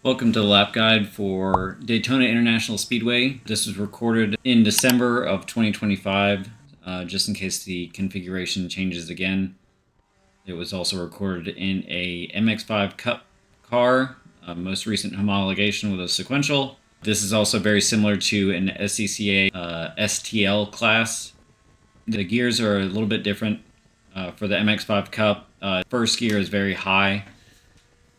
Welcome to the lap guide for Daytona International Speedway. This was recorded in December of 2025, just in case the configuration changes again. It was also recorded in a MX-5 Cup car, most recent homologation with a sequential. This is also very similar to an SCCA STL class. The gears are a little bit different. For the MX-5 Cup, first gear is very high.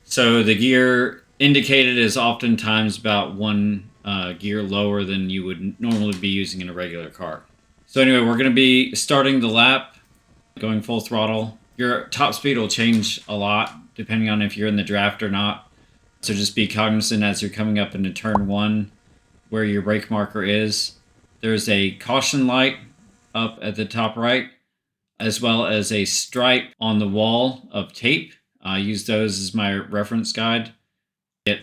So the gear indicated is oftentimes about one gear lower than you would normally be using in a regular car. So anyway, we're going to be starting the lap, going full throttle. Your top speed will change a lot depending on if you're in the draft or not. So just be cognizant as you're coming up into turn one where your brake marker is. There's a caution light up at the top right, as well as a stripe on the wall of tape. I use those as my reference guide. Get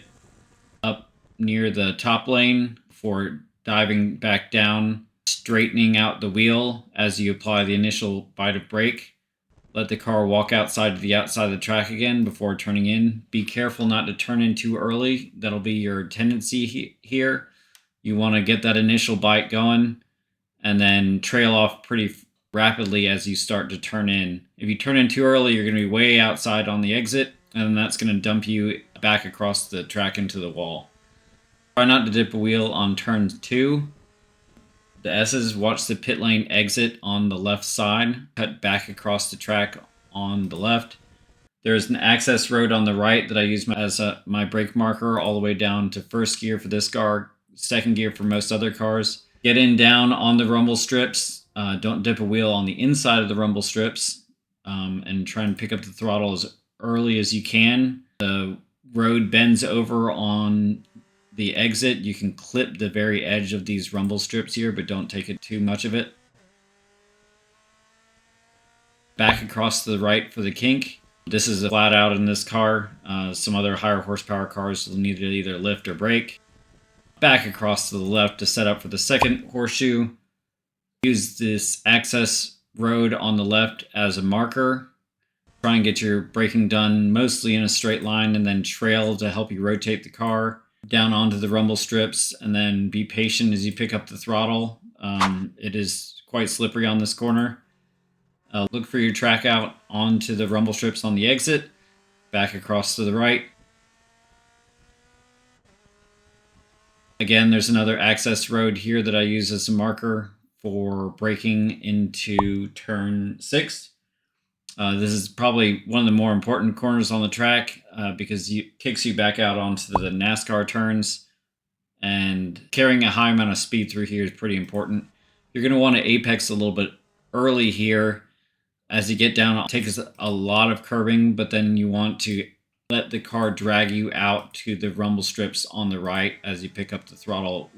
up near the top lane for diving back down, straightening out the wheel as you apply the initial bite of brake. Let the car walk outside to the outside of the track again before turning in. Be careful not to turn in too early. That'll be your tendency here. You want to get that initial bite going and then trail off pretty rapidly as you start to turn in. If you turn in too early, you're going to be way outside on the exit, and that's going to dump you back across the track into the wall. Try not to dip a wheel on turn 2. The S's, watch the pit lane exit on the left side, cut back across the track on the left. There's an access road on the right that I use as my brake marker all the way down to first gear for this car, second gear for most other cars. Get in down on the rumble strips. Don't dip a wheel on the inside of the rumble strips, and try and pick up the throttle as early as you can. The road bends over on the exit. You can clip the very edge of these rumble strips here, but don't take it too much of it. Back across to the right for the kink. This is a flat out in this car. Some other higher horsepower cars will need to either lift or brake. Back across to the left to set up for the second horseshoe. Use this access road on the left as a marker. Try and get your braking done mostly in a straight line and then trail to help you rotate the car down onto the rumble strips, and then be patient as you pick up the throttle. It is quite slippery on this corner. Look for your track out onto the rumble strips on the exit. Back across to the right. Again, there's another access road here that I use as a marker for braking into turn 6. This is probably one of the more important corners on the track because it kicks you back out onto the NASCAR turns, and carrying a high amount of speed through here is pretty important. You're going to want to apex a little bit early here. As you get down, it takes a lot of curving, but then you want to let the car drag you out to the rumble strips on the right as you pick up the throttle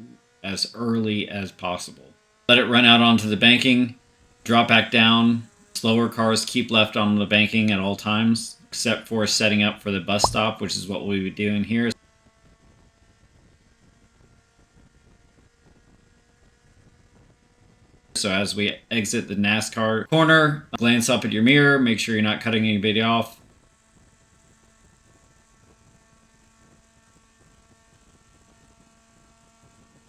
as early as possible. Let it run out onto the banking, drop back down. Slower cars keep left on the banking at all times, except for setting up for the bus stop, which is what we'll be doing here. So as we exit the NASCAR corner, glance up at your mirror, make sure you're not cutting anybody off.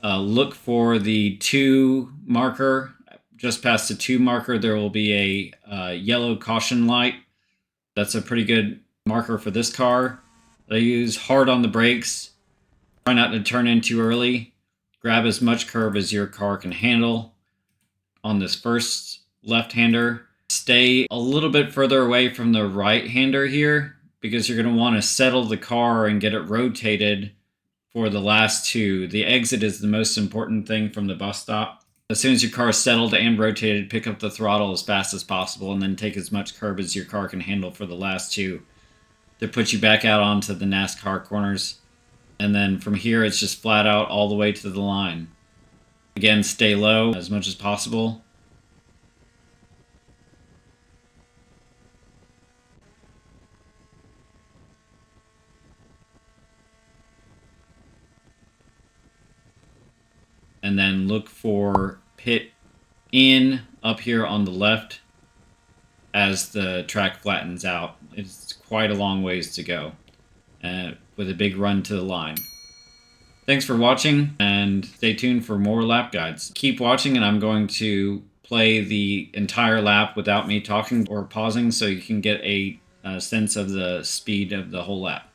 Look for the 2 marker. Just past the 2 marker, there will be a yellow caution light. That's a pretty good marker for this car. I use hard on the brakes. Try not to turn in too early. Grab as much curve as your car can handle. On this first left-hander, stay a little bit further away from the right-hander here because you're going to want to settle the car and get it rotated for the last 2. The exit is the most important thing from the bus stop. As soon as your car is settled and rotated, pick up the throttle as fast as possible and then take as much curve as your car can handle for the last 2 to put you back out onto the NASCAR corners. And then from here, it's just flat out all the way to the line. Again, stay low as much as possible. And then look for pit in up here on the left as the track flattens out. It's quite a long ways to go. with a big run to the line. Thanks for watching, and stay tuned for more lap guides. Keep watching, and I'm going to play the entire lap without me talking or pausing so you can get a sense of the speed of the whole lap.